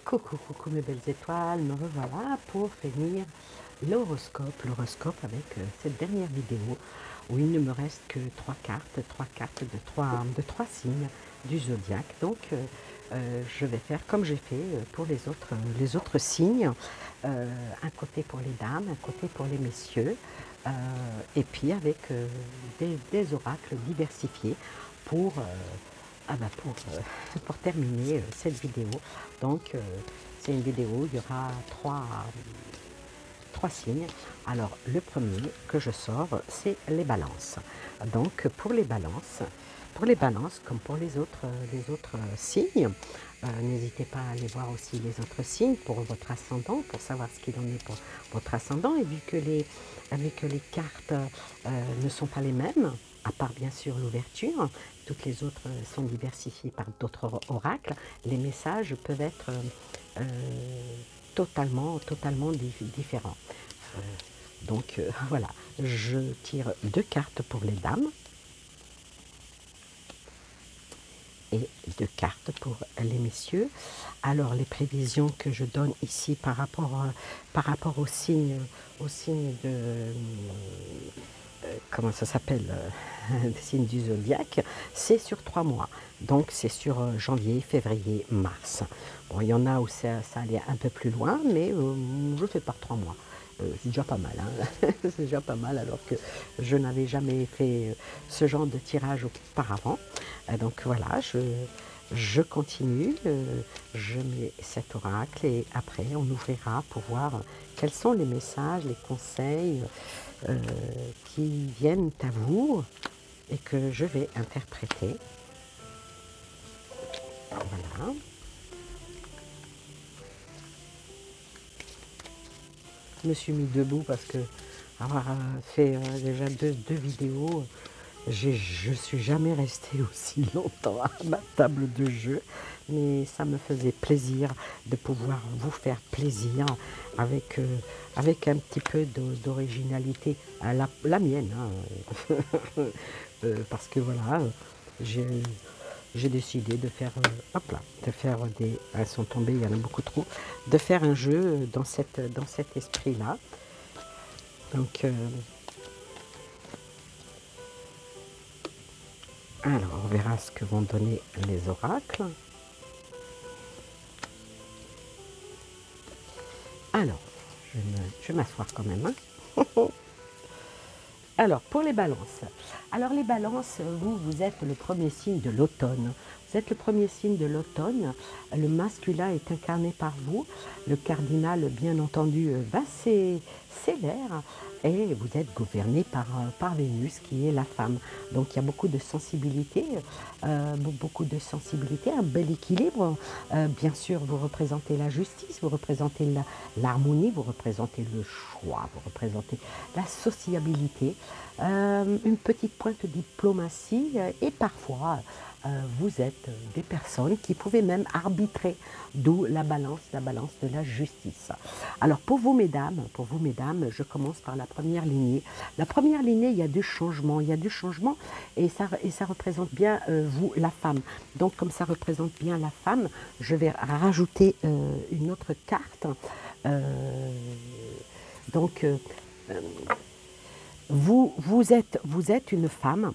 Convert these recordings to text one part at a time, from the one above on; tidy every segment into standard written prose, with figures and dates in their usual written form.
Coucou, coucou mes belles étoiles, me revoilà pour finir l'horoscope avec cette dernière vidéo où il ne me reste que trois cartes de trois signes du zodiaque. Donc je vais faire comme j'ai fait pour les autres signes, un côté pour les dames, un côté pour les messieurs, et puis avec des oracles diversifiés pour pour terminer cette vidéo. Donc, c'est une vidéo où il y aura trois signes. Alors, le premier que je sors, c'est les balances. Donc, pour les balances comme pour les autres signes, n'hésitez pas à aller voir aussi les autres signes pour votre ascendant, pour savoir ce qu'il en est pour votre ascendant. Et vu que les cartes ne sont pas les mêmes, à part bien sûr l'ouverture, toutes les autres sont diversifiées par d'autres oracles, les messages peuvent être totalement différents. Donc voilà, je tire deux cartes pour les dames et deux cartes pour les messieurs. Alors les prévisions que je donne ici par rapport au signe de comment ça s'appelle, des signes du zodiaque, c'est sur 3 mois. Donc c'est sur janvier, février, mars. Bon, il y en a où ça allait un peu plus loin, mais je fais par 3 mois. C'est déjà pas mal, hein. C'est déjà pas mal, alors que je n'avais jamais fait ce genre de tirage auparavant. Donc voilà, je continue, je mets cet oracle et après on ouvrira pour voir quels sont les messages, les conseils qui viennent à vous et que je vais interpréter. Voilà. Je me suis mis debout parce que avoir fait déjà deux vidéos, je suis jamais restée aussi longtemps à ma table de jeu, mais ça me faisait plaisir de pouvoir vous faire plaisir avec, avec un petit peu d'originalité, la mienne, hein. Parce que voilà, j'ai décidé de faire, hop là, de faire des, elles sont tombées, il y en a beaucoup trop, de faire un jeu dans cet esprit-là. Donc, alors, on verra ce que vont donner les oracles. Alors, je vais m'asseoir quand même, hein. Alors, pour les balances. Alors, les balances, vous êtes le premier signe de l'automne. Vous êtes le premier signe de l'automne. Le masculin est incarné par vous. Le cardinal, bien entendu, c'est l'air. Et vous êtes gouverné par Vénus, qui est la femme. Donc, il y a beaucoup de sensibilité, un bel équilibre. Bien sûr, vous représentez la justice, vous représentez l'harmonie, vous représentez le choix, vous représentez la sociabilité, une petite pointe de diplomatie et parfois vous êtes des personnes qui pouvaient même arbitrer, d'où la balance de la justice. Alors pour vous mesdames, je commence par la première lignée. La première lignée, il y a du changement, et ça représente bien vous, la femme. Donc comme ça représente bien la femme, je vais rajouter une autre carte. Donc vous êtes une femme.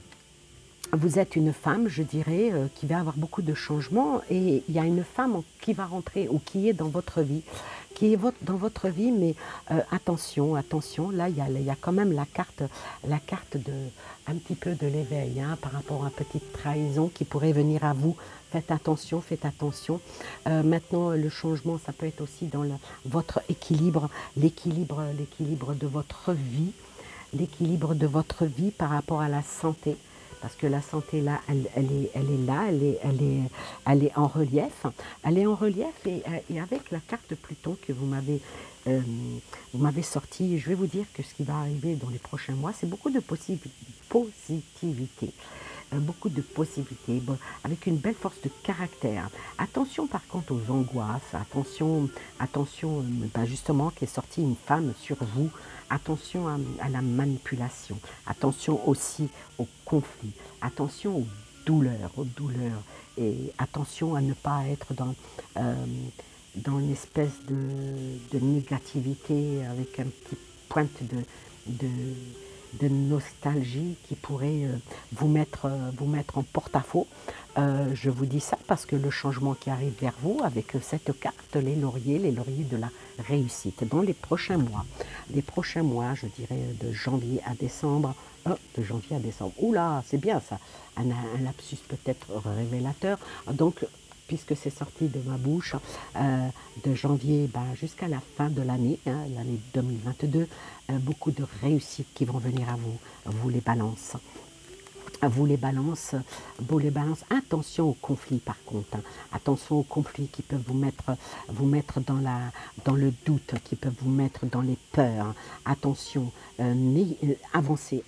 Vous êtes une femme, je dirais, qui va avoir beaucoup de changements, et il y a une femme qui va rentrer ou qui est dans votre vie, dans votre vie, mais attention, là il y a quand même la carte de un petit peu de l'éveil, hein, par rapport à une petite trahison qui pourrait venir à vous. Faites attention, faites attention. Maintenant, le changement, ça peut être aussi dans votre équilibre, l'équilibre de votre vie, par rapport à la santé. Parce que la santé, là, elle est là, elle est en relief. Elle est en relief, et avec la carte Pluton que vous m'avez sortie, je vais vous dire que ce qui va arriver dans les prochains mois, c'est beaucoup de positivité. Beaucoup de possibilités, bon, avec une belle force de caractère. Attention par contre aux angoisses, attention justement qu'il est sorti une femme sur vous, attention à la manipulation, attention aussi aux conflits, attention aux douleurs, et attention à ne pas être dans une espèce de négativité avec un petit pointe de, de nostalgie qui pourrait vous mettre en porte-à-faux. Je vous dis ça parce que le changement qui arrive vers vous avec cette carte, les lauriers de la réussite, dans les prochains mois, je dirais de janvier à décembre, oula, c'est bien ça, un lapsus peut-être révélateur, donc puisque c'est sorti de ma bouche, de janvier jusqu'à la fin de l'année, hein, l'année 2022, beaucoup de réussites qui vont venir à vous les balances. Vous les balances, attention aux conflits par contre, hein. Attention aux conflits qui peuvent vous mettre dans le doute, qui peuvent vous mettre dans les peurs, hein. Attention, avancez.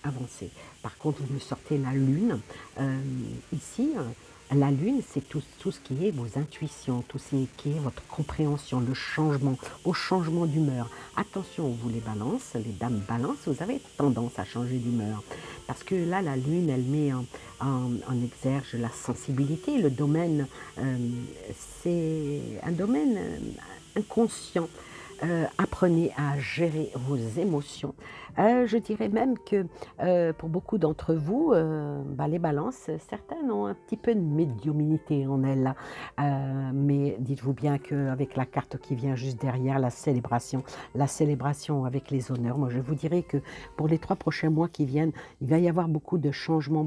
Par contre, vous me sortez la lune, ici, la lune, c'est tout ce qui est vos intuitions, tout ce qui est votre compréhension, le changement, au changement d'humeur. Attention, vous les balances, les dames balances, vous avez tendance à changer d'humeur. Parce que là, la lune, elle met en exergue la sensibilité. Le domaine, c'est un domaine inconscient. Apprenez à gérer vos émotions. Je dirais même que pour beaucoup d'entre vous, les balances, certaines ont un petit peu de médiumnité en elles. Mais dites-vous bien qu'avec la carte qui vient juste derrière, la célébration avec les honneurs, moi je vous dirais que pour les 3 prochains mois qui viennent, il va y avoir beaucoup de changements.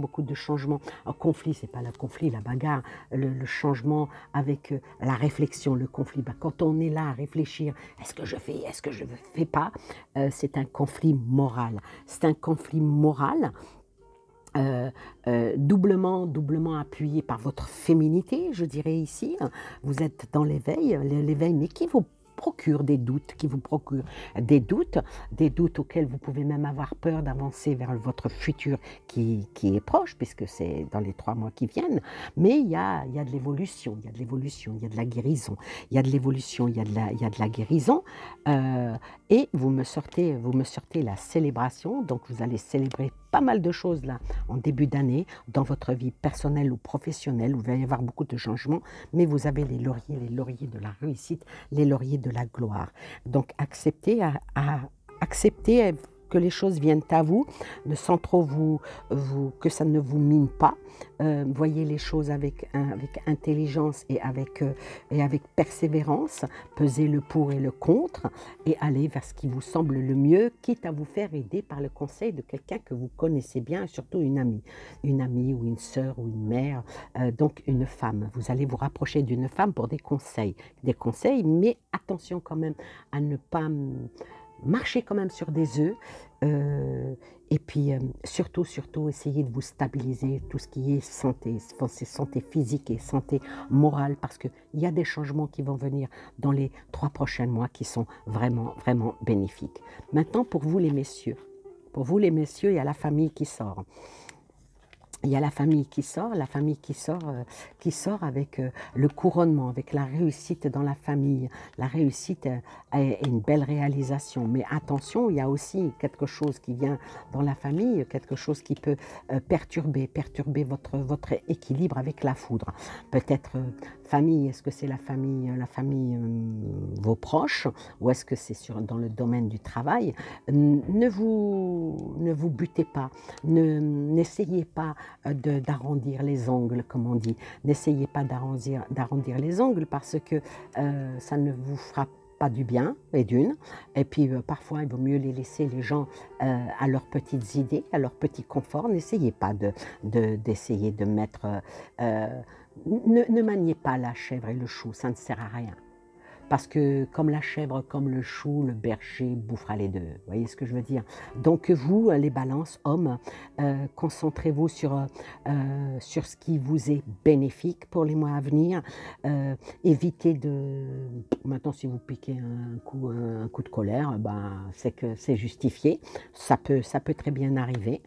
Un conflit, c'est pas le conflit, la bagarre, le changement avec la réflexion, le conflit. Quand on est là à réfléchir, est-ce que je fais, est-ce que je ne fais pas, c'est un conflit moral. C'est un conflit moral doublement appuyé par votre féminité, je dirais ici. Vous êtes dans l'éveil, mais qui vous procure des doutes, des doutes auxquels vous pouvez même avoir peur d'avancer vers votre futur qui est proche, puisque c'est dans les 3 mois qui viennent. Mais il y a de l'évolution, il y a de la guérison, il y a de l'évolution, il y a de la guérison. Et vous me sortez la célébration, donc vous allez célébrer pas mal de choses là en début d'année, dans votre vie personnelle ou professionnelle, où il va y avoir beaucoup de changements, mais vous avez les lauriers de la réussite, les lauriers de la gloire. Donc acceptez que les choses viennent à vous, sans trop que ça ne vous mine pas. Voyez les choses avec intelligence et avec persévérance, pesez le pour et le contre et allez vers ce qui vous semble le mieux, quitte à vous faire aider par le conseil de quelqu'un que vous connaissez bien, et surtout une amie ou une sœur ou une mère, donc une femme. Vous allez vous rapprocher d'une femme pour des conseils, mais attention quand même à ne pas marchez quand même sur des œufs, et puis surtout, essayez de vous stabiliser, tout ce qui est santé physique et santé morale, parce qu'il y a des changements qui vont venir dans les 3 prochains mois qui sont vraiment, vraiment bénéfiques. Maintenant, pour vous les messieurs, il y a la famille qui sort. Il y a la famille qui sort avec le couronnement, avec la réussite dans la famille. La réussite est une belle réalisation. Mais attention, il y a aussi quelque chose qui vient dans la famille, quelque chose qui peut perturber votre équilibre avec la foudre. Peut-être famille, est-ce que c'est la famille vos proches, ou est-ce que c'est dans le domaine du travail? Ne vous butez pas, n'essayez pas d'arrondir les ongles, comme on dit. N'essayez pas d'arrondir les ongles parce que ça ne vous fera pas du bien, et puis parfois il vaut mieux les laisser les gens à leurs petites idées, à leur petit confort. N'essayez pas d'essayer de mettre... ne maniez pas la chèvre et le chou, ça ne sert à rien. Parce que comme la chèvre, comme le chou, le berger bouffera les deux. Vous voyez ce que je veux dire? Donc vous, les balances, hommes, concentrez-vous sur ce qui vous est bénéfique pour les mois à venir. Évitez de... Maintenant, si vous piquez un coup de colère, c'est que c'est justifié. Ça peut très bien arriver.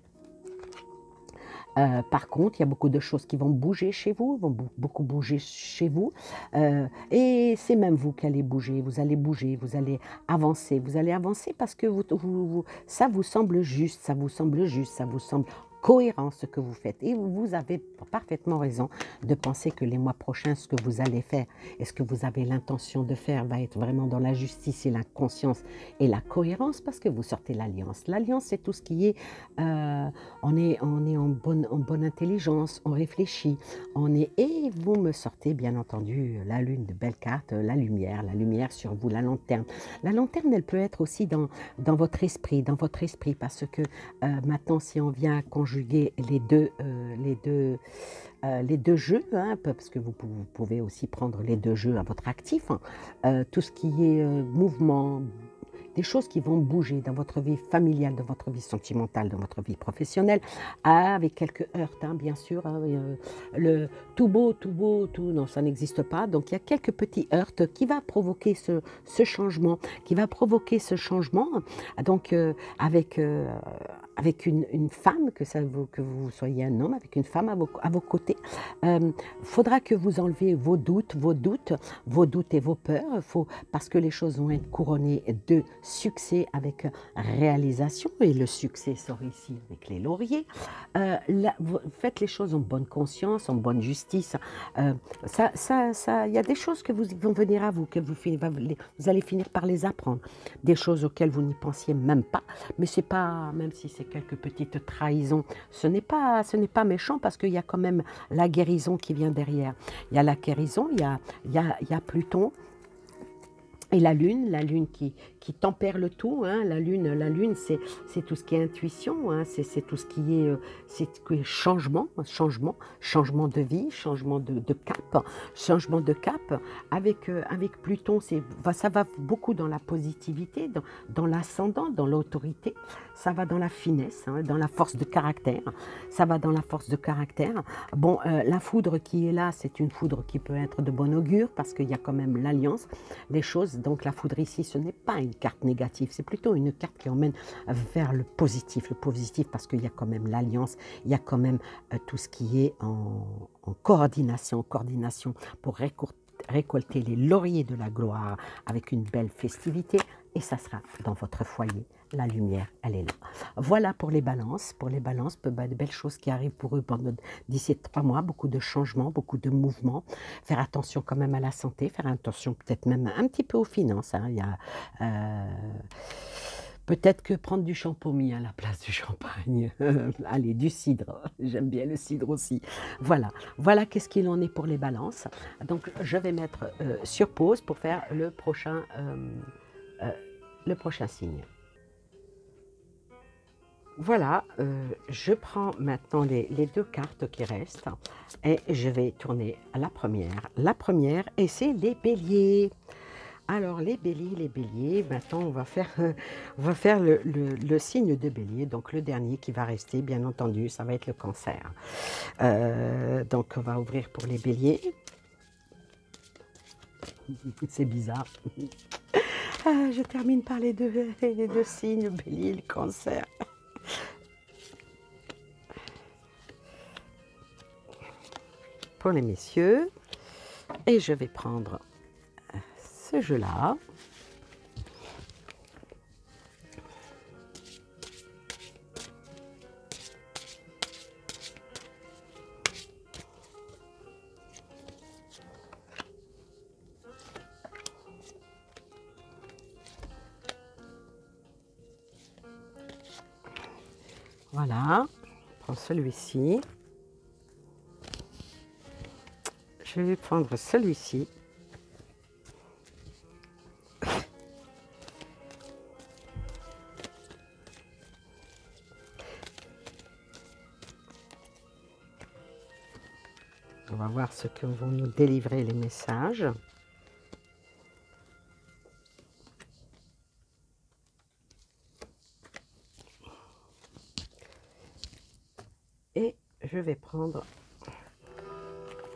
Par contre, il y a beaucoup de choses qui vont bouger chez vous, et c'est même vous qui allez bouger, vous allez avancer parce que ça vous semble juste, ça vous semble cohérent ce que vous faites. Et vous avez parfaitement raison de penser que les mois prochains, ce que vous allez faire et ce que vous avez l'intention de faire va être vraiment dans la justice et la conscience et la cohérence parce que vous sortez l'alliance. L'alliance, c'est tout ce qui est, on est en bonne intelligence, on réfléchit, et vous me sortez bien entendu la lune, de belles cartes, la lumière sur vous, la lanterne. La lanterne, elle peut être aussi dans votre esprit, parce que maintenant, si on vient conjuguer les deux jeux, hein, parce que vous pouvez aussi prendre les deux jeux à votre actif, hein, tout ce qui est mouvement, des choses qui vont bouger dans votre vie familiale, dans votre vie sentimentale, dans votre vie professionnelle, avec quelques heurts, hein, bien sûr. Hein, le tout beau, non, ça n'existe pas. Donc, il y a quelques petits heurts qui va provoquer ce changement, Donc, avec une femme, que vous soyez un homme, avec une femme à vos côtés, faudra que vous enleviez vos doutes et vos peurs, parce que les choses vont être couronnées de succès avec réalisation, et le succès sort ici avec les lauriers. Faites les choses en bonne conscience, en bonne justice. Il y a des choses que vont venir à vous, que vous allez finir par les apprendre, des choses auxquelles vous n'y pensiez même pas, mais c'est pas, même si c'est quelques petites trahisons, ce n'est pas méchant, parce qu'il y a quand même la guérison qui vient derrière. Il y a la guérison, il y a Pluton et la lune qui tempère le tout, hein. La lune, c'est tout ce qui est intuition, hein. C'est tout ce qui est changement de vie, changement de cap. Avec Pluton, ça va beaucoup dans la positivité, dans l'ascendant, dans l'autorité. Ça va dans la finesse, hein, dans la force de caractère. Bon, la foudre qui est là, c'est une foudre qui peut être de bon augure, parce qu'il y a quand même l'alliance, les choses. Donc la foudre ici, ce n'est pas une carte négative, c'est plutôt une carte qui emmène vers le positif, parce qu'il y a quand même l'alliance, il y a quand même tout ce qui est en coordination pour récolter les lauriers de la gloire avec une belle festivité, et ça sera dans votre foyer. La lumière, elle est là. Voilà pour les balances. De belles choses qui arrivent pour eux d'ici 3 mois, beaucoup de changements, beaucoup de mouvements. Faire attention quand même à la santé, faire attention peut-être même un petit peu aux finances, hein. Il y a peut-être que prendre du champomis à la place du champagne. Allez, du cidre. J'aime bien le cidre aussi. Voilà qu'est-ce qu'il en est pour les balances. Donc, je vais mettre sur pause pour faire le prochain signe. Voilà, je prends maintenant les 2 cartes qui restent et je vais tourner la première, et c'est les béliers. Alors les béliers, maintenant on va faire le signe de bélier, donc le dernier qui va rester, bien entendu, ça va être le cancer. Donc on va ouvrir pour les béliers. C'est bizarre. Je termine par les deux signes, bélier et le cancer. Pour les messieurs, et je vais prendre ce jeu-là. Voilà, je prends celui-ci. Je vais prendre celui-ci. On va voir ce que vont nous délivrer les messages. Et je vais prendre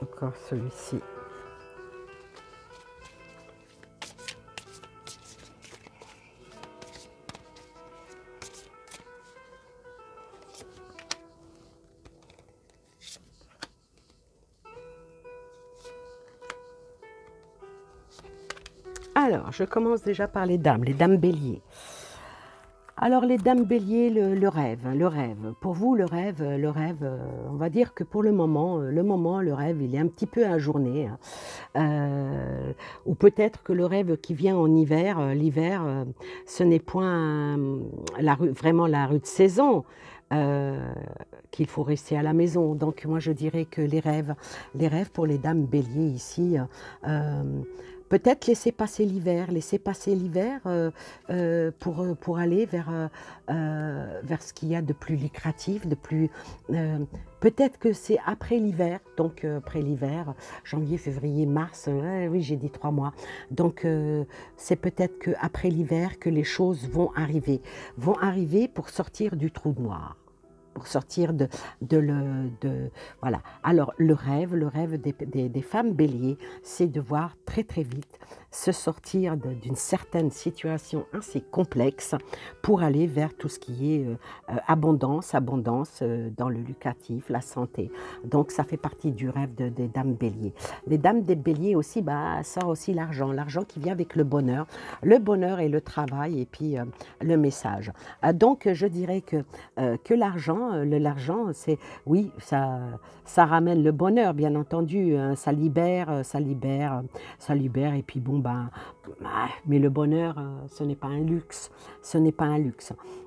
encore celui-ci. Alors, je commence déjà par les dames béliers. Alors les dames bélier, le rêve, le rêve. Pour vous, on va dire que pour le rêve, il est un petit peu ajourné, hein. Ou peut-être que le rêve qui vient en hiver, l'hiver, ce n'est point vraiment la rude saison, euh, qu'il faut rester à la maison. Donc moi je dirais que les rêves pour les dames bélier ici, euh, peut-être laisser passer l'hiver pour aller vers ce qu'il y a de plus lucratif, de plus... euh, peut-être que c'est après l'hiver, donc après l'hiver, janvier, février, mars, oui j'ai dit 3 mois, donc c'est peut-être qu'après l'hiver que les choses vont arriver pour sortir du trou noir. Pour sortir voilà. Alors, le rêve des femmes béliers, c'est de voir très très vite se sortir d'une certaine situation assez complexe pour aller vers tout ce qui est abondance dans le lucratif, la santé. Donc, ça fait partie du rêve des dames béliers. Les dames des béliers aussi, bah, sort aussi l'argent qui vient avec le bonheur et le travail et puis le message. Donc, je dirais que l'argent, c'est, oui, ça ramène le bonheur, bien entendu, hein, ça libère, et puis bon, ben, mais le bonheur, ce n'est pas un luxe,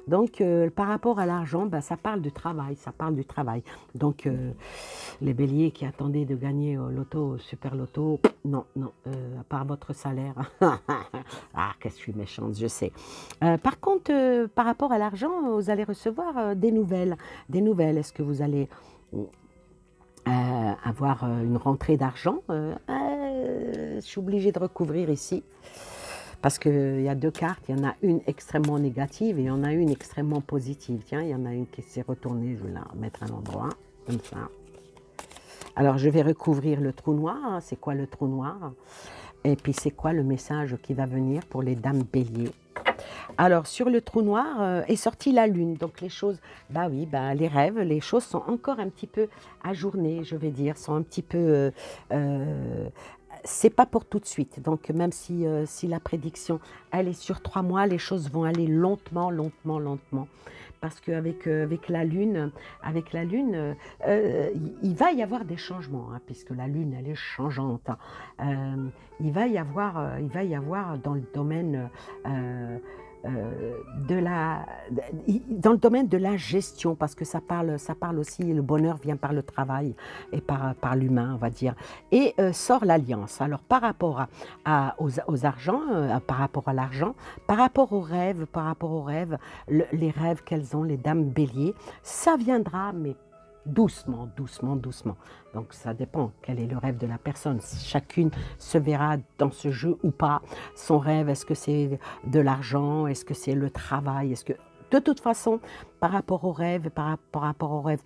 Donc, par rapport à l'argent, ben, ça parle du travail. Donc, les béliers qui attendaient de gagner au loto, au super loto, non, à part votre salaire. Ah, qu'est-ce que je suis méchante, je sais. Par contre, par rapport à l'argent, vous allez recevoir des nouvelles. Est-ce que vous allez avoir une rentrée d'argent? Je suis obligée de recouvrir ici. Parce qu'il y a 2 cartes, il y en a une extrêmement négative et il y en a une extrêmement positive. Tiens, il y en a une qui s'est retournée, je vais la mettre à l'endroit, comme ça. Alors, je vais recouvrir le trou noir. C'est quoi le trou noir? Et puis, c'est quoi le message qui va venir pour les dames béliers? Alors, sur le trou noir est sortie la lune. Donc, les choses, bah oui, bah, les rêves, les choses sont encore un petit peu ajournées, je vais dire, sont un petit peu... c'est pas pour tout de suite. Donc, même si la prédiction, elle est sur 3 mois, les choses vont aller lentement. Parce qu'avec avec la lune, il va y avoir des changements, hein, puisque la lune, elle est changeante, hein. Il va y avoir dans le domaine dans le domaine de la gestion, parce que ça parle aussi, le bonheur vient par le travail et par l'humain, on va dire, et sort l'alliance. Alors par rapport aux argents, par rapport à l'argent, par rapport aux rêves, les rêves qu'elles ont, les dames béliers, ça viendra, mais doucement. Donc ça dépend quel est le rêve de la personne. Chacune se verra dans ce jeu ou pas. Son rêve, est-ce que c'est de l'argent? Est-ce que c'est le travail? De toute façon, par rapport au rêve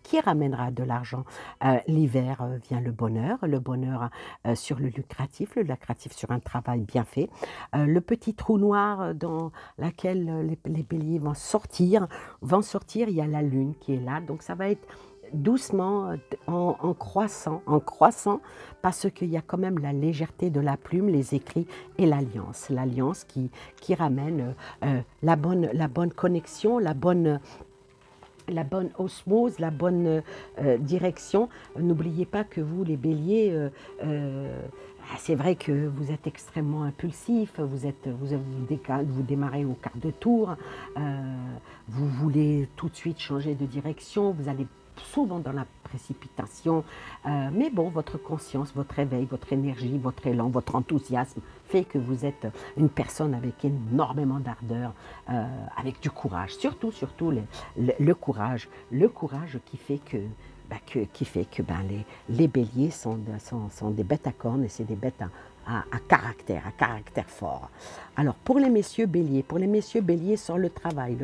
qui ramènera de l'argent, l'hiver vient le bonheur sur le lucratif sur un travail bien fait. Le petit trou noir dans lequel les béliers vont sortir, il y a la lune qui est là, donc ça va être doucement, en croissant, parce qu'il y a quand même la légèreté de la plume, les écrits et l'alliance qui ramène la bonne connexion, la bonne osmose, la bonne direction. N'oubliez pas que vous, les béliers, c'est vrai que vous êtes extrêmement impulsif, vous démarrez au quart de tour, vous voulez tout de suite changer de direction, vous allez souvent dans la précipitation, mais bon, votre conscience, votre réveil, votre énergie, votre élan, votre enthousiasme fait que vous êtes une personne avec énormément d'ardeur, avec du courage, surtout le courage qui fait que les béliers sont des bêtes à cornes, et c'est des bêtes à caractère fort. Alors, pour les messieurs béliers sur le travail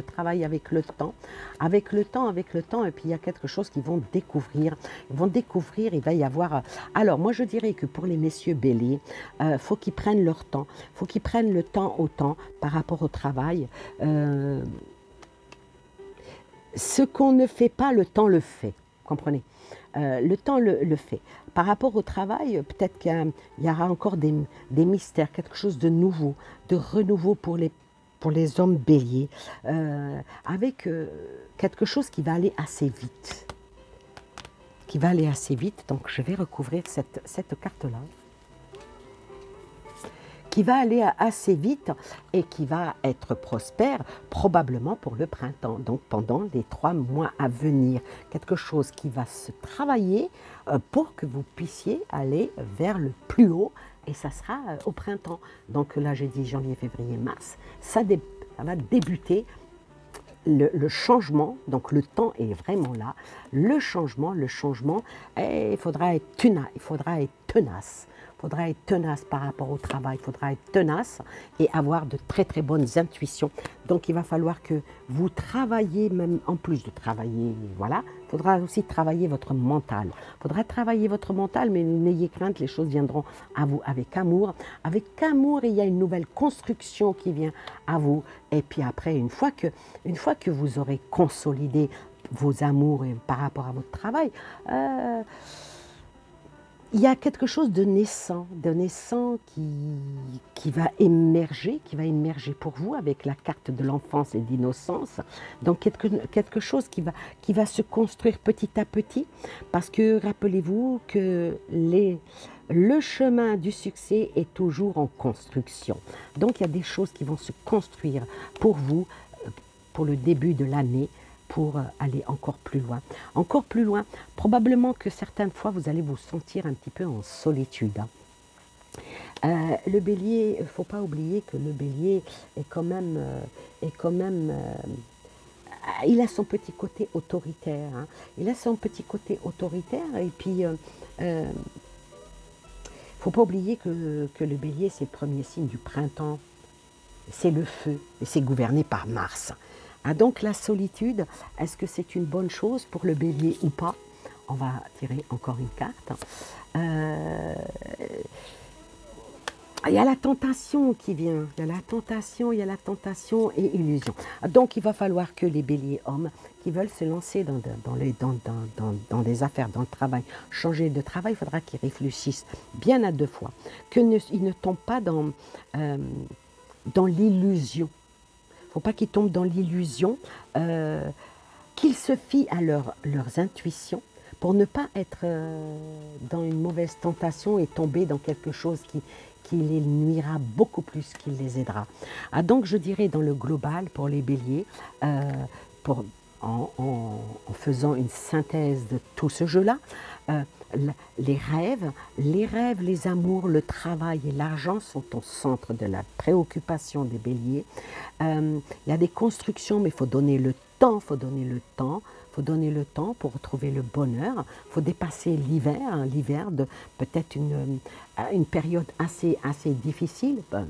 avec le temps, et puis il y a quelque chose qu'ils vont découvrir, il va y avoir... Alors, moi je dirais que pour les messieurs béliers, faut qu'ils prennent leur temps, le temps au temps par rapport au travail. Ce qu'on ne fait pas, le temps le fait, comprenez? Le temps le fait. Par rapport au travail, peut-être qu'il y aura encore des mystères, quelque chose de nouveau, de renouveau pour les pour les hommes béliers, avec quelque chose qui va aller assez vite. Qui va aller assez vite, donc je vais recouvrir cette carte-là. Qui va aller assez vite et qui va être prospère, probablement pour le printemps, donc pendant les 3 mois à venir. Quelque chose qui va se travailler pour que vous puissiez aller vers le plus haut, et ça sera au printemps. Donc là, j'ai dit janvier, février, mars, ça va débuter le changement, donc le temps est vraiment là. Le changement, il faudra être tenace. Il faudra être tenace par rapport au travail, il faudra être tenace et avoir de très très bonnes intuitions. Donc il va falloir que vous travaillez, même en plus de travailler, voilà, il faudra aussi travailler votre mental. Il faudra travailler votre mental, mais n'ayez crainte, les choses viendront à vous avec amour. Avec amour, il y a une nouvelle construction qui vient à vous. Et puis après, une fois que vous aurez consolidé vos amours par rapport à votre travail, il y a quelque chose de naissant qui va émerger pour vous avec la carte de l'enfance et d'innocence. Donc quelque chose qui va se construire petit à petit, parce que rappelez-vous que le chemin du succès est toujours en construction. Donc il y a des choses qui vont se construire pour vous, pour le début de l'année, pour aller encore plus loin. Encore plus loin, probablement que certaines fois, vous allez vous sentir un petit peu en solitude. Le bélier, il ne faut pas oublier que le bélier est quand même il a son petit côté autoritaire. Hein. Il a son petit côté autoritaire, et puis il ne faut pas oublier que le bélier, c'est le premier signe du printemps. C'est le feu, et c'est gouverné par Mars. Ah, donc la solitude, est-ce que c'est une bonne chose pour le bélier ou pas? On va tirer encore une carte. Il y a la tentation qui vient, il y a la tentation et illusion. Donc il va falloir que les béliers hommes qui veulent se lancer dans des affaires, dans le travail, changer de travail, il faudra qu'ils réfléchissent bien à 2 fois, qu'ils ne tombent pas dans l'illusion. Il ne faut pas qu'ils tombent dans l'illusion, qu'ils se fient à leurs intuitions pour ne pas être dans une mauvaise tentation et tomber dans quelque chose qui les nuira beaucoup plus qu'il les aidera. Ah, donc je dirais dans le global pour les béliers, en faisant une synthèse de tout ce jeu-là, les rêves, les amours, le travail et l'argent sont au centre de la préoccupation des béliers. Il y a des constructions, mais il faut donner le temps, pour retrouver le bonheur. Il faut dépasser l'hiver de peut-être une période assez difficile, pas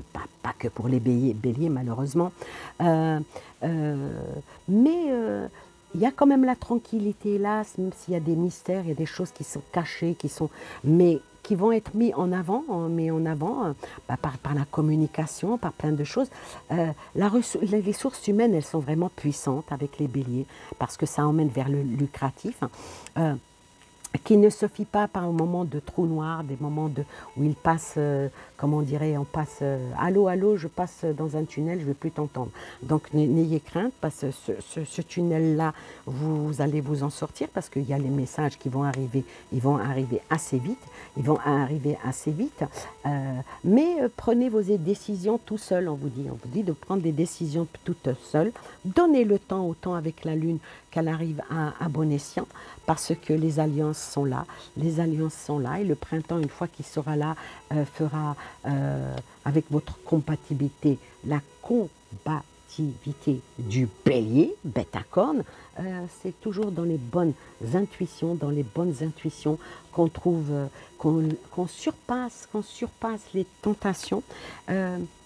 que pour les béliers malheureusement, mais il y a quand même la tranquillité là, même s'il y a des mystères, il y a des choses qui sont cachées, mais qui vont être mis en avant par la communication, par plein de choses. Les ressources humaines, elles sont vraiment puissantes avec les béliers, parce que ça emmène vers le lucratif. Qui ne se fie pas par un moment de trou noir, des moments où il passe, comment on dirait, on passe, allô, allô, je passe dans un tunnel, je ne vais plus t'entendre. Donc n'ayez crainte, parce que ce tunnel-là, vous allez vous en sortir, parce qu'il y a les messages qui vont arriver, ils vont arriver assez vite, mais prenez vos décisions tout seul, on vous dit de prendre des décisions toutes seules, donnez le temps au temps avec la lune, qu'elle arrive à bon escient, parce que les alliances sont là, et le printemps, une fois qu'il sera là, fera avec votre compatibilité, la compatibilité du bélier, bête à cornes, c'est toujours dans les bonnes intuitions, qu'on trouve, qu'on surpasse les tentations,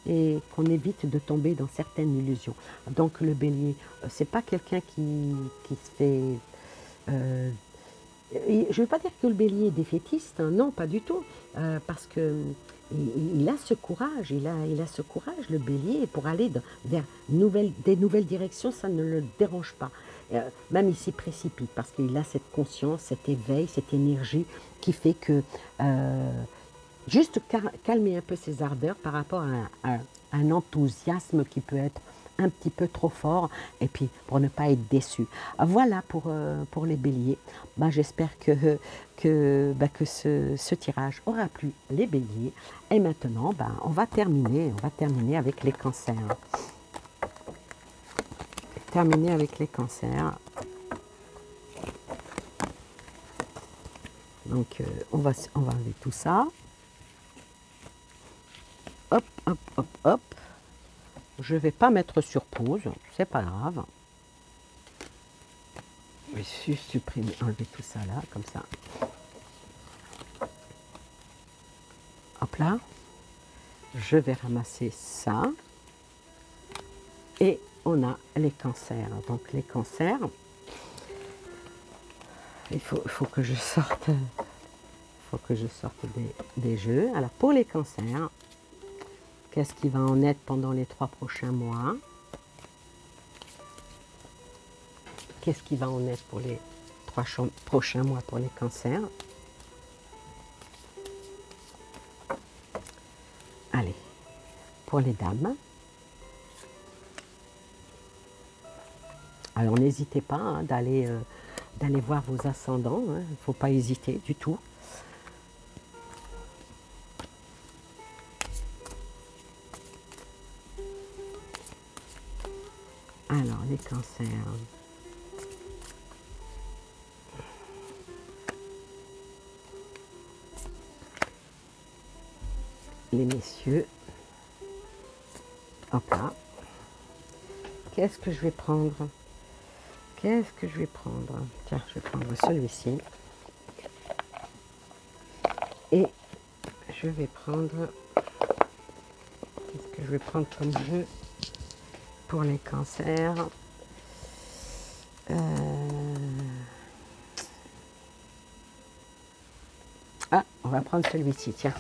et qu'on évite de tomber dans certaines illusions. Donc le bélier, c'est pas quelqu'un qui se fait... je ne veux pas dire que le bélier est défaitiste, hein, non, pas du tout, parce que il a ce courage, le bélier, pour aller vers des nouvelles directions, ça ne le dérange pas. Même il s'y précipite, parce qu'il a cette conscience, cet éveil, cette énergie qui fait que juste calmer un peu ses ardeurs par rapport à un enthousiasme qui peut être un petit peu trop fort, et puis pour ne pas être déçu. Voilà pour les béliers. Ben, j'espère que ce tirage aura plu les béliers. Et maintenant, ben, on va terminer avec les cancers. Terminer avec les cancers. Donc, on va enlever tout ça. Hop, hop, hop, hop. Je ne vais pas mettre sur pause, c'est pas grave. Je vais juste supprimer, enlever tout ça là, comme ça. Hop là. Je vais ramasser ça. Et on a les cancers. Donc les cancers, il faut que je sorte, des jeux. Alors pour les cancers, qu'est-ce qui va en être pendant les 3 prochains mois? Qu'est-ce qui va en être pour les 3 prochains mois pour les cancers? Allez, pour les dames. Alors n'hésitez pas hein, d'aller voir vos ascendants, hein. Il ne faut pas hésiter du tout. Alors les cancers. Les messieurs. Hop là. Qu'est-ce que je vais prendre? Qu'est-ce que je vais prendre? Tiens, je vais prendre celui-ci. Et je vais prendre... Qu'est-ce que je vais prendre comme jeu pour les cancers? Ah, on va prendre celui-ci, tiens.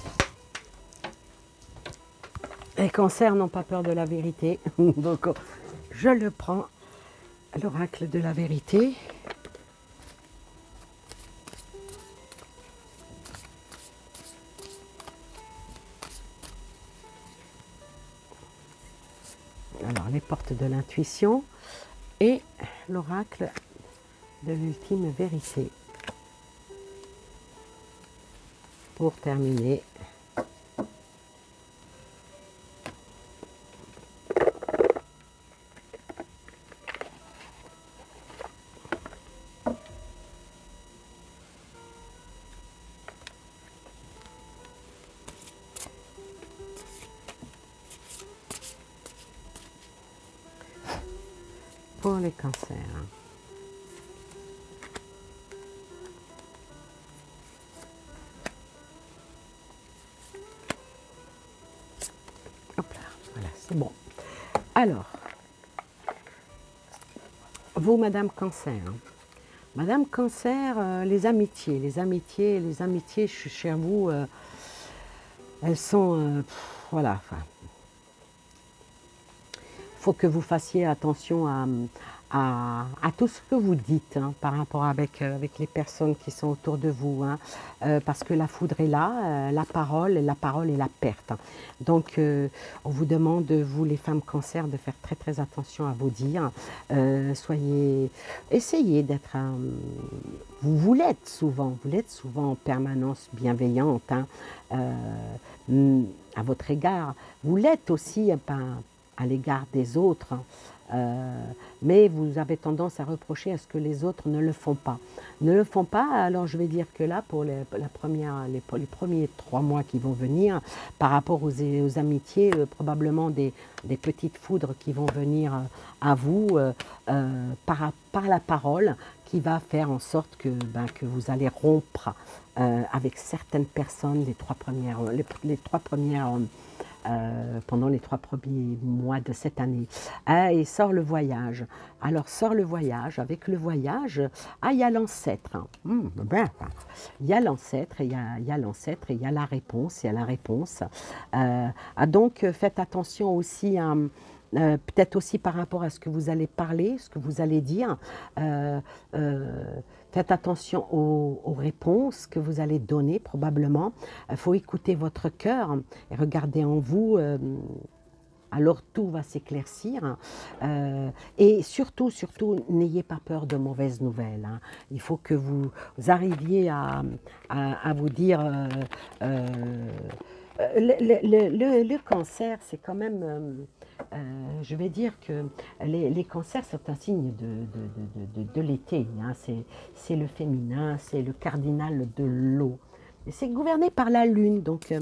Les cancers n'ont pas peur de la vérité. Donc, je le prends. L'oracle de la vérité. Alors, les portes de l'intuition et l'oracle de l'ultime vérité. Pour terminer, pour les cancers. Hop là, voilà, c'est bon. Alors, vous, Madame Cancer. Madame Cancer, les amitiés chez vous, elles sont, voilà, enfin, faut que vous fassiez attention à tout ce que vous dites hein, par rapport avec les personnes qui sont autour de vous, hein, parce que la foudre est là, la parole est la perte. Donc, on vous demande, vous les femmes cancer, de faire très très attention à vos dires. Essayez d'être, vous l'êtes souvent en permanence bienveillante hein, à votre égard. Vous l'êtes aussi à l'égard des autres, mais vous avez tendance à reprocher à ce que les autres ne le font pas. Ne le font pas, alors je vais dire que là, pour les premiers 3 mois qui vont venir, par rapport aux amitiés, probablement des petites foudres qui vont venir à vous par la parole, qui va faire en sorte que vous allez rompre avec certaines personnes pendant les 3 premiers mois de cette année. Et sort le voyage. Alors sort le voyage. Avec le voyage, il y a l'ancêtre. Il y a l'ancêtre, il y a l'ancêtre et il y a la réponse. Donc faites attention aussi à... peut-être aussi par rapport à ce que vous allez parler, ce que vous allez dire. Faites attention aux réponses que vous allez donner probablement. Il faut écouter votre cœur et regarder en vous alors tout va s'éclaircir. Et surtout, surtout, n'ayez pas peur de mauvaises nouvelles, hein. Il faut que vous arriviez à vous dire, le cancer, c'est quand même, je vais dire que les cancers, c'est un signe de l'été, hein. C'est le féminin, c'est le cardinal de l'eau. C'est gouverné par la lune, donc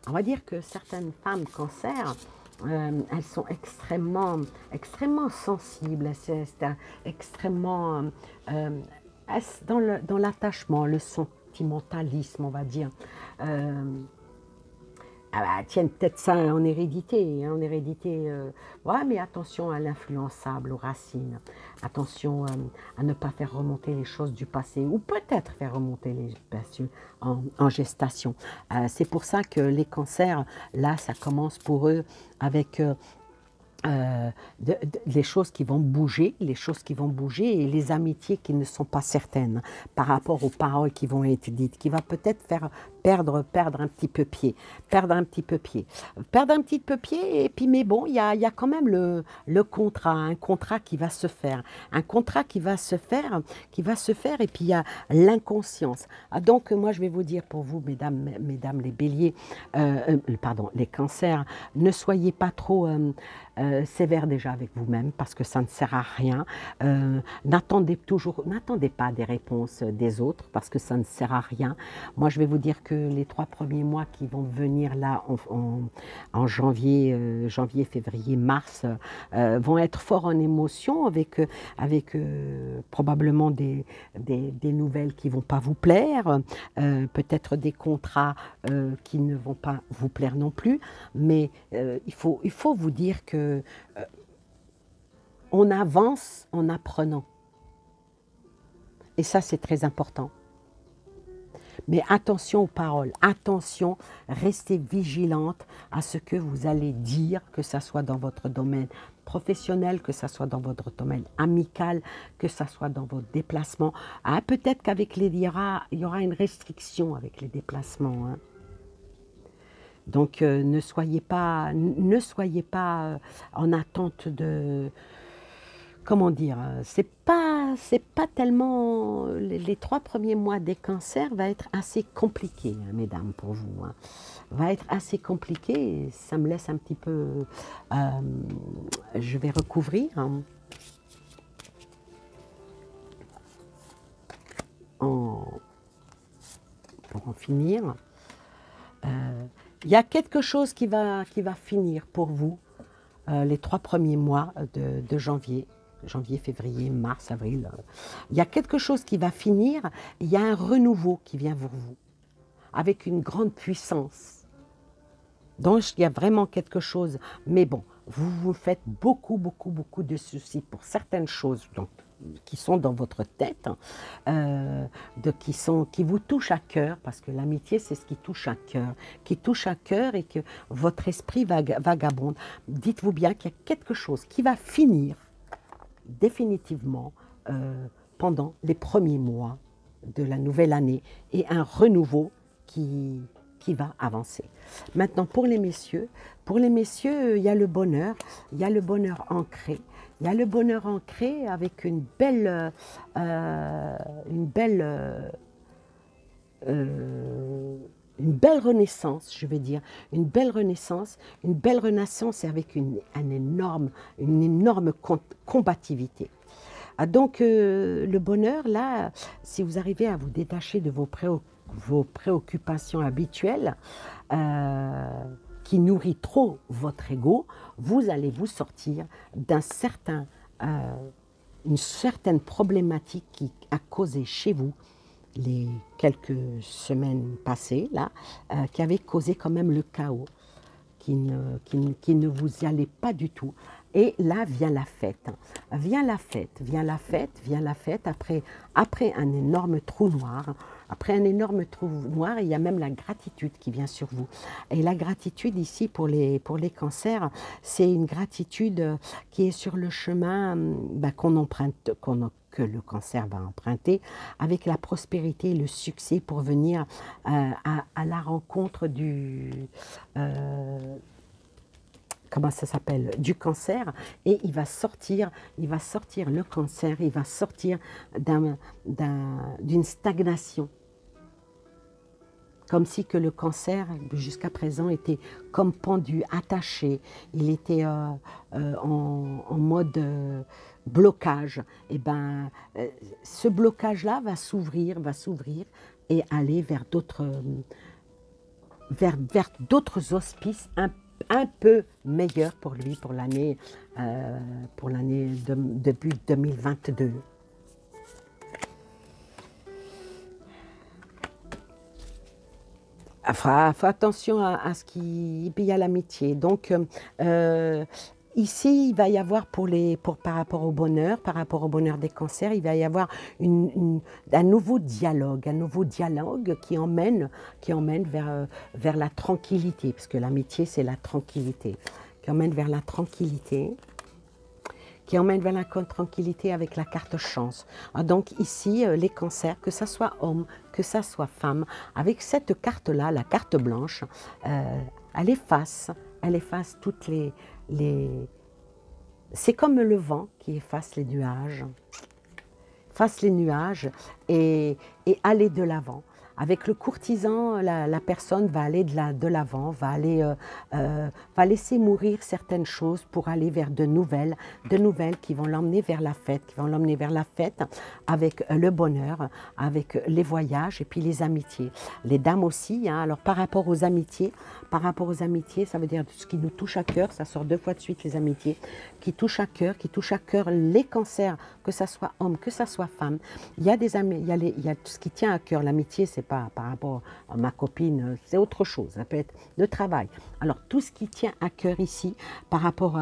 on va dire que certaines femmes cancer, elles sont extrêmement, extrêmement sensibles, extrêmement dans l'attachement, le sentimentalisme, on va dire. Ah bah, tiennent peut-être ça en hérédité, hein, ouais, mais attention à l'influençable, aux racines. Attention à ne pas faire remonter les choses du passé, ou peut-être faire remonter les passés en gestation. C'est pour ça que les cancers, là, ça commence pour eux avec les choses qui vont bouger, et les amitiés qui ne sont pas certaines par rapport aux paroles qui vont être dites, qui va peut-être faire perdre un petit peu pied, perdre un petit peu pied, et puis mais bon, il y a quand même le contrat, un contrat qui va se faire, et puis il y a l'inconscience. Donc moi je vais vous dire pour vous, mesdames les béliers, pardon, les cancers, ne soyez pas trop sévère déjà avec vous-même parce que ça ne sert à rien. N'attendez pas des réponses des autres parce que ça ne sert à rien. Moi, je vais vous dire que les 3 premiers mois qui vont venir là en janvier, février, mars, vont être forts en émotion avec probablement des nouvelles qui ne vont pas vous plaire, peut-être des contrats qui ne vont pas vous plaire non plus, mais il faut vous dire que on avance en apprenant. Et ça, c'est très important. Mais attention aux paroles, attention, restez vigilante à ce que vous allez dire, que ça soit dans votre domaine professionnel, que ça soit dans votre domaine amical, que ça soit dans votre déplacement. Ah, peut-être qu'avec il y aura une restriction avec les déplacements, hein. Donc, ne soyez pas en attente de... Comment dire, c'est pas tellement... Les 3 premiers mois des cancers va être assez compliqué, hein, mesdames, pour vous, hein. Va être assez compliqué, ça me laisse un petit peu... je vais recouvrir, hein, pour en finir. Il y a quelque chose qui va finir pour vous les 3 premiers mois de janvier, février, mars, avril. Il y a quelque chose qui va finir, il y a un renouveau qui vient vers vous, avec une grande puissance. Donc, il y a vraiment quelque chose. Mais bon, vous vous faites beaucoup de soucis pour certaines choses donc, qui sont dans votre tête, qui vous touchent à cœur, parce que l'amitié, c'est ce qui touche à cœur, et que votre esprit vagabonde. Dites-vous bien qu'il y a quelque chose qui va finir définitivement pendant les premiers mois de la nouvelle année, et un renouveau qui va avancer. Maintenant, pour les messieurs, il y a le bonheur ancré. Il y a le bonheur ancré avec une belle renaissance, je veux dire, une belle renaissance avec une énorme combativité. Donc, le bonheur, là, si vous arrivez à vous détacher de vos préoccupations habituelles, qui nourrit trop votre ego, vous allez vous sortir une certaine problématique qui a causé chez vous les quelques semaines passées, là, qui avait causé quand même le chaos, qui ne vous y allait pas du tout. Et là vient la fête. Vient la fête après un énorme trou noir. Il y a même la gratitude qui vient sur vous. Et la gratitude ici pour les cancers, c'est une gratitude qui est sur le chemin que le cancer va emprunter, avec la prospérité et le succès pour venir à la rencontre comment ça s'appelle, du cancer, et il va sortir le cancer, il va sortir d'une stagnation. Comme si que le cancer, jusqu'à présent, était comme pendu, attaché. Il était en mode blocage. Et ben, ce blocage-là va s'ouvrir et aller vers d'autres auspices un peu meilleurs pour lui, pour l'année début 2022. Enfin, faut attention à ce qui... Il y a l'amitié. Donc, ici, il va y avoir par rapport au bonheur des cancers, il va y avoir un nouveau dialogue qui emmène vers la tranquillité, parce que l'amitié, c'est la tranquillité, qui emmène vers la tranquillité. Avec la carte chance. Donc ici, les cancers, que ça soit homme, que ça soit femme, avec cette carte-là, la carte blanche, elle efface toutes les... C'est comme le vent qui efface les nuages. Et aller de l'avant. Avec le courtisan, la personne va aller de l'avant, va laisser mourir certaines choses pour aller vers de nouvelles qui vont l'emmener vers la fête, avec le bonheur, avec les voyages et puis les amitiés. Les dames aussi, hein, alors par rapport aux amitiés, ça veut dire ce qui nous touche à cœur, ça sort 2 fois de suite les amitiés, qui touchent à cœur les cancers, que ça soit homme, que ça soit femme. Il y a tout ce qui tient à cœur, l'amitié, c'est pas par rapport à ma copine, c'est autre chose, ça peut être le travail. Alors tout ce qui tient à cœur ici, par rapport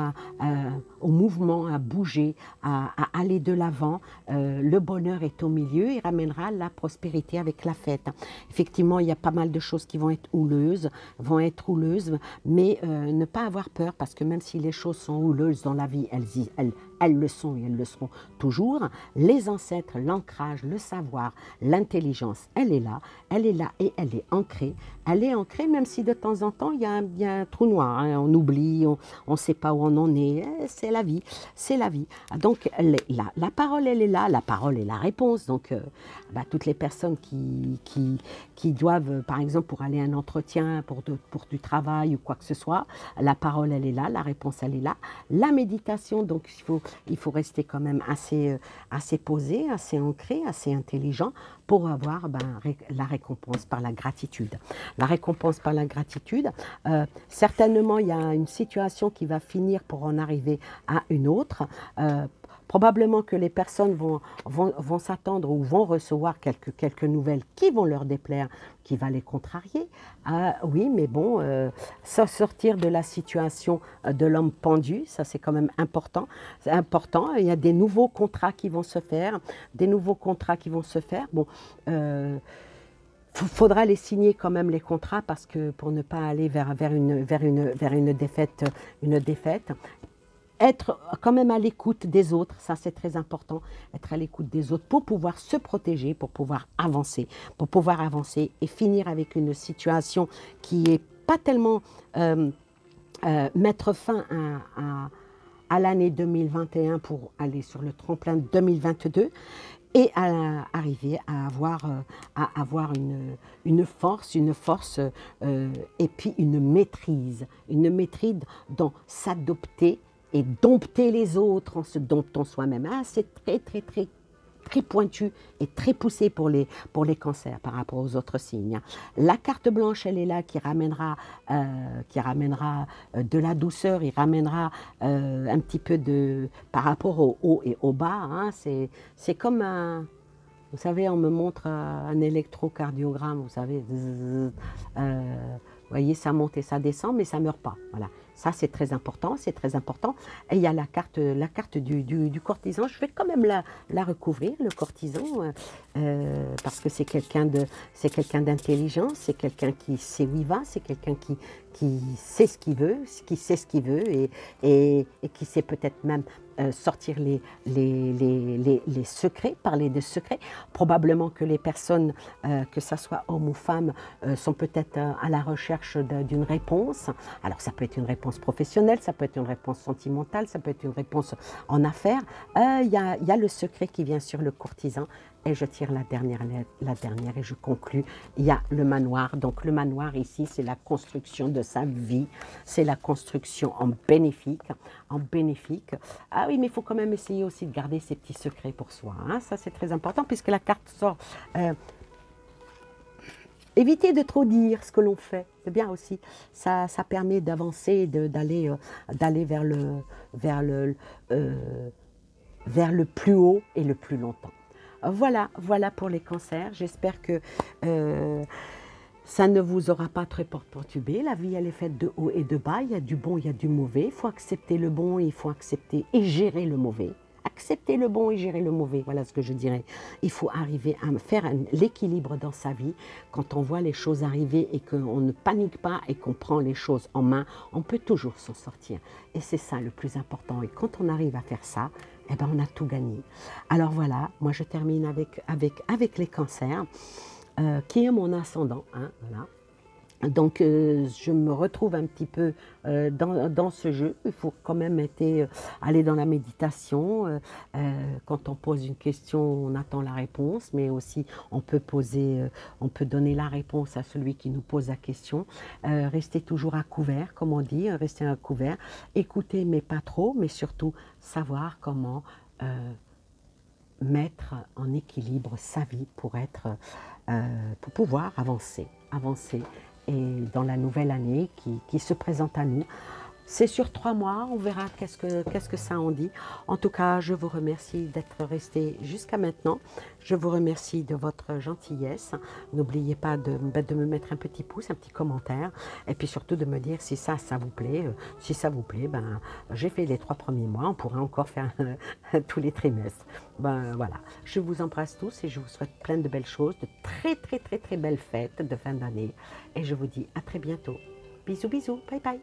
au mouvement, à bouger, à aller de l'avant, le bonheur est au milieu, il ramènera la prospérité avec la fête. Effectivement, il y a pas mal de choses qui vont être houleuses, mais ne pas avoir peur, parce que même si les choses sont houleuses dans la vie, elles le sont et elles le seront toujours. Les ancêtres, l'ancrage, le savoir, l'intelligence, elle est là et elle est ancrée. Elle est ancrée même si de temps en temps il y a un trou noir, hein, on oublie, on ne sait pas où on en est, c'est la vie. Donc elle est là. La parole elle est là, la parole est la réponse. Donc toutes les personnes qui doivent, par exemple pour aller à un entretien, pour du travail ou quoi que ce soit, la parole elle est là, la réponse elle est là. La méditation, donc il faut rester quand même assez posé, assez ancré, assez intelligent pour avoir la récompense par la gratitude. La récompense par la gratitude, certainement il y a une situation qui va finir pour en arriver à une autre. Probablement que les personnes vont s'attendre ou vont recevoir quelques nouvelles qui vont leur déplaire, qui va les contrarier. Oui, mais bon, sortir de la situation de l'homme pendu, ça c'est quand même important. C'est important, il y a des nouveaux contrats qui vont se faire, Bon, faudra les signer quand même les contrats, parce que pour ne pas aller vers une défaite. Être quand même à l'écoute des autres, ça c'est très important, être à l'écoute des autres pour pouvoir se protéger, pour pouvoir avancer et finir avec une situation qui n'est pas tellement mettre fin à l'année 2021 pour aller sur le tremplin 2022 et à arriver à avoir une force et puis une maîtrise dans s'adopter et dompter les autres en se domptant soi-même. C'est très pointu et très poussé pour les cancers par rapport aux autres signes. La carte blanche, elle est là, qui ramènera de la douceur, il ramènera un petit peu par rapport au haut et au bas. Hein. C'est comme vous savez, on me montre un électrocardiogramme, vous savez, vous voyez, ça monte et ça descend, mais ça ne meurt pas. Voilà. Ça, c'est très important, Et il y a la carte du courtisan. Je vais quand même la recouvrir, le courtisan, parce que c'est quelqu'un d'intelligent, c'est quelqu'un qui sait où il va, c'est quelqu'un qui sait ce qu'il veut, qui sait ce qu'il veut et qui sait peut-être même sortir les secrets, parler des secrets. Probablement que les personnes, que ce soit hommes ou femmes, sont peut-être à la recherche d'une réponse. Alors ça peut être une réponse professionnelle, ça peut être une réponse sentimentale, ça peut être une réponse en affaires. Il y a le secret qui vient sur le courtisan. Et je tire la dernière et je conclus. Il y a le manoir. Donc le manoir ici, c'est la construction de sa vie. C'est la construction en bénéfique. En bénéfique. Ah oui, mais il faut quand même essayer aussi de garder ses petits secrets pour soi. Hein. Ça, c'est très important puisque la carte sort. Éviter de trop dire ce que l'on fait. C'est bien aussi. Ça permet d'avancer, d'aller vers le plus haut et le plus longtemps. Voilà pour les cancers. J'espère que ça ne vous aura pas très perturbé. La vie, elle est faite de haut et de bas. Il y a du bon, il y a du mauvais. Il faut accepter le bon, il faut accepter et gérer le mauvais. Accepter le bon et gérer le mauvais, voilà ce que je dirais. Il faut arriver à faire l'équilibre dans sa vie. Quand on voit les choses arriver et qu'on ne panique pas et qu'on prend les choses en main, on peut toujours s'en sortir. Et c'est ça le plus important. Et quand on arrive à faire ça, eh ben on a tout gagné. Alors voilà, moi je termine avec les cancers, qui est mon ascendant. Hein, voilà. Donc je me retrouve un petit peu dans ce jeu. Il faut quand même aller dans la méditation. Quand on pose une question, on attend la réponse, mais aussi on peut donner la réponse à celui qui nous pose la question. Rester toujours à couvert, comme on dit, rester à couvert. Écouter, mais pas trop, mais surtout savoir comment mettre en équilibre sa vie pour pouvoir avancer. Et dans la nouvelle année qui se présente à nous. C'est sur 3 mois, on verra qu'est-ce que ça en dit. En tout cas, je vous remercie d'être resté jusqu'à maintenant. Je vous remercie de votre gentillesse. N'oubliez pas de me mettre un petit pouce, un petit commentaire. Et puis surtout de me dire si ça vous plaît. Si ça vous plaît, ben, j'ai fait les 3 premiers mois. On pourra encore faire tous les trimestres. Ben, voilà. Je vous embrasse tous et je vous souhaite plein de belles choses, de très, très, très, très belles fêtes de fin d'année. Et je vous dis à très bientôt. Bisous, bisous. Bye, bye.